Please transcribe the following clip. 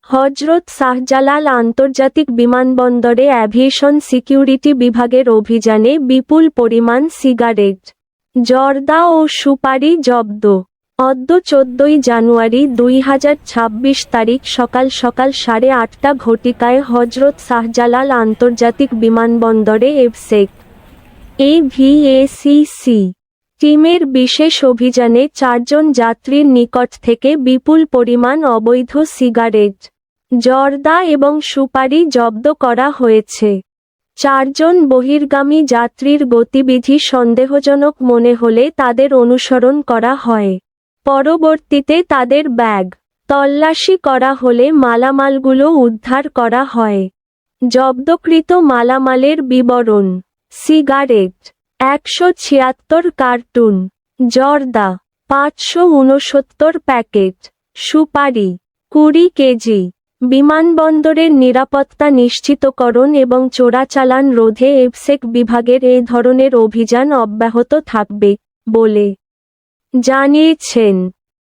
হযরত শাহজালাল আন্তর্জাতিক বিমানবন্দরে aviation security বিভাগের অভিযানে বিপুল পরিমাণ সিগারেট, জর্দা ও সুপারি জব্দ। অদ্য ১৪ই জানুয়ারি ২০২৬ তারিখ সকাল ৮:৩০ ঘটিকায় হযরত শাহজালাল আন্তর্জাতিক বিমানবন্দরে এফসেক এভিএসিসি টিমের বিশেষ অভিযানে ৪ জন যাত্রীর নিকট থেকে বিপুল পরিমাণ অবৈধ সিগারেট, জর্দা এবং সুপারি জব্দ করা হয়েছে। ৪ জন বহির্গামী যাত্রীর গতিবিধি সন্দেহজনক মনে হলে তাদের অনুসরণ করা হয়। পরবর্তীতে তাদের ব্যাগ তল্লাশি করা হলে মালামালগুলো উদ্ধার করা হয়। জব্দকৃত মালামালের বিবরণ: সিগারেট ১৭৬ কার্টুন, জর্দা ৫৬৯ প্যাকেট, সুপারি ২০ কেজি। বিমানবন্দরের নিরাপত্তা নিশ্চিতকরণ এবং চোরাচালান রোধে এফসেক বিভাগের এ ধরনের অভিযান অব্যাহত থাকবে বলে জানিয়েছেন।